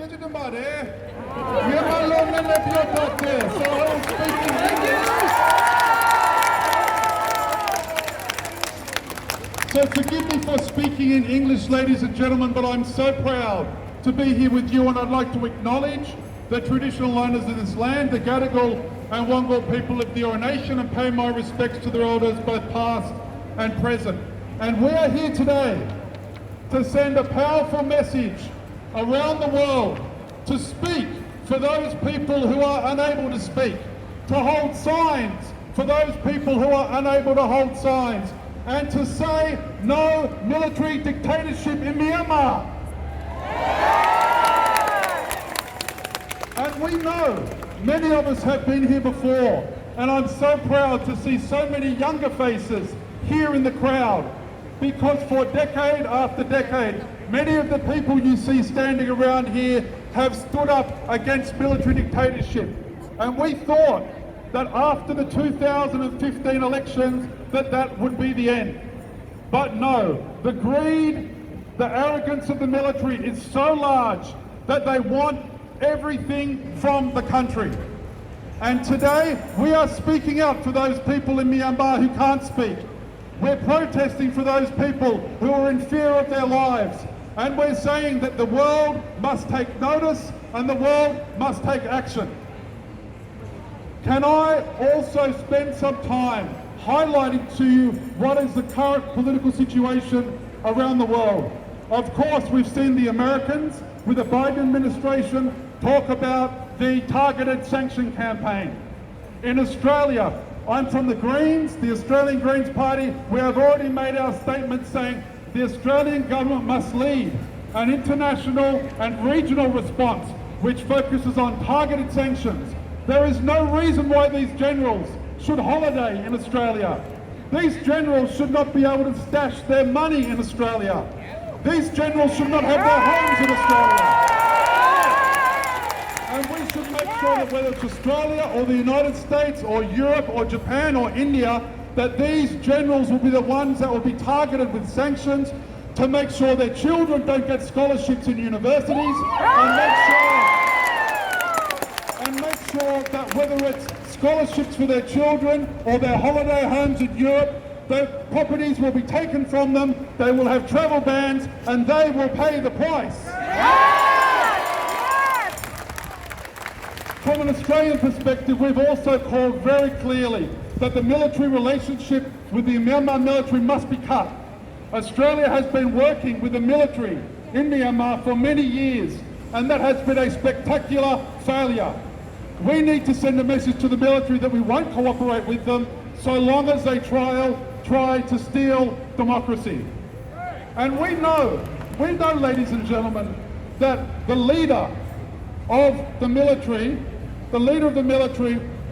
President Mare, Myanmar lo na le pyo tote, so I will speak in English. So forgive me for speaking in English, ladies and gentlemen, but I'm so proud to be here with you, and I'd like to acknowledge the traditional owners of this land, the Gadigal and Wangal people of the Eora Nation, and pay my respects to their elders, both past and present. And we are here today to send a powerful message around the world, to speak for those people who are unable to speak, to hold signs for those people who are unable to hold signs, and to say no military dictatorship in Myanmar. And we know many of us have been here before, and I'm so proud to see so many younger faces here in the crowd, because for decade after decade, many of the people you see standing around here have stood up against military dictatorship. And we thought that after the 2015 elections that would be the end. But no, the greed, the arrogance of the military is so large that they want everything from the country. And today we are speaking out for those people in Myanmar who can't speak. We're protesting for those people who are in fear of their lives. And we're saying that the world must take notice and the world must take action. Can I also spend some time highlighting to you what is the current political situation around the world? Of course, we've seen the Americans with the Biden administration talk about the targeted sanction campaign. In Australia, I'm from the Greens, the Australian Greens Party. We have already made our statement saying the Australian government must lead an international and regional response which focuses on targeted sanctions. There is no reason why these generals should holiday in Australia. These generals should not be able to stash their money in Australia. These generals should not have their homes in Australia. And we should make sure that whether it's Australia or the United States or Europe or Japan or India, that these generals will be the ones that will be targeted with sanctions to make sure their children don't get scholarships in universities, and make sure that whether it's scholarships for their children or their holiday homes in Europe, the properties will be taken from them, they will have travel bans, and they will pay the price. From an Australian perspective, we've also called very clearly that the military relationship with the Myanmar military must be cut. Australia has been working with the military in Myanmar for many years, and that has been a spectacular failure. We need to send a message to the military that we won't cooperate with them so long as they try to steal democracy. And we know, ladies and gentlemen, that the leader of the military,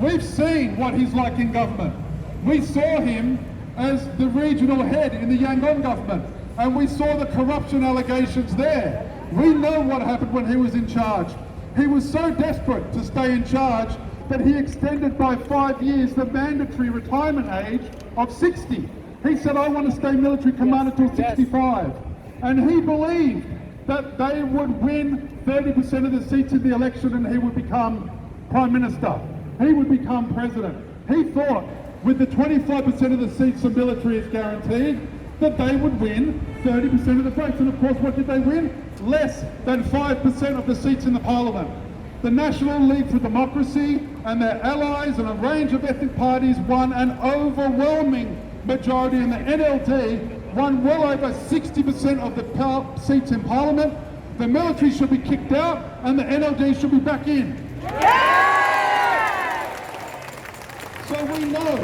we've seen what he's like in government. We saw him as the regional head in the Yangon government, and we saw the corruption allegations there. We know what happened when he was in charge. He was so desperate to stay in charge that he extended by 5 years the mandatory retirement age of 60. He said, I want to stay military commander till 65. And he believed that they would win 30% of the seats in the election and he would become Prime Minister. He would become President. He thought with the 25% of the seats the military is guaranteed, that they would win 30% of the votes. And of course, what did they win? Less than 5% of the seats in the Parliament. The National League for Democracy and their allies and a range of ethnic parties won an overwhelming majority, and the NLD won well over 60% of the seats in Parliament. The military should be kicked out and the NLD should be back in. So we know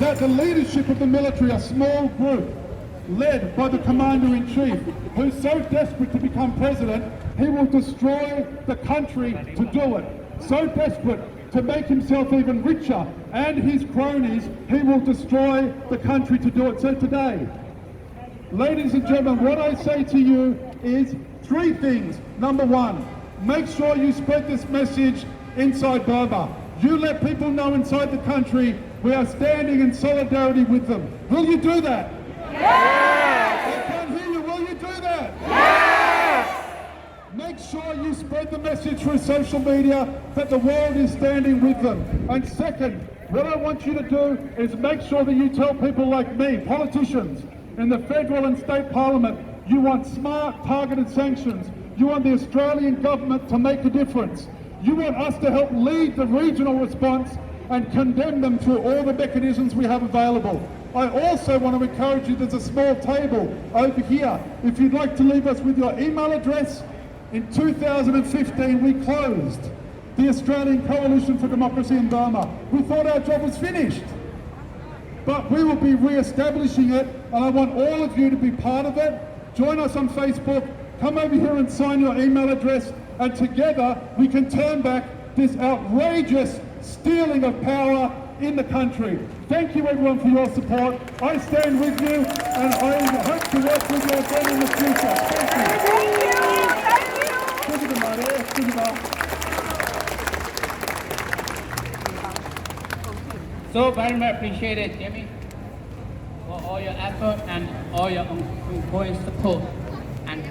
that the leadership of the military, a small group led by the Commander-in-Chief, who's so desperate to become president, he will destroy the country to do it. So desperate to make himself even richer and his cronies, he will destroy the country to do it. So today, ladies and gentlemen, what I say to you is 3 things. Number 1, make sure you spread this message inside Burma. You let people know inside the country we are standing in solidarity with them. Will you do that? Yes! I can't hear you. Will you do that? Yes! Make sure you spread the message through social media that the world is standing with them. And second, what I want you to do is make sure that you tell people like me, politicians in the federal and state parliament, you want smart, targeted sanctions. You want the Australian government to make a difference. You want us to help lead the regional response and condemn them through all the mechanisms we have available. I also want to encourage you, there's a small table over here. If you'd like to leave us with your email address, in 2015 we closed the Australian Coalition for Democracy in Burma. We thought our job was finished. But we will be re-establishing it, and I want all of you to be part of it. Join us on Facebook, come over here and sign your email address, and together we can turn back this outrageous stealing of power in the country. Thank you everyone for your support. I stand with you, and I hope to work with you again in the future. Thank you. So very much appreciated, Jimmy, for all your effort and all your ongoing support. And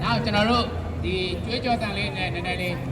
now ကျွန်တော်တို့ဒီကြွေးကြော်တန်လေးနဲ့နည်းနည်းလေး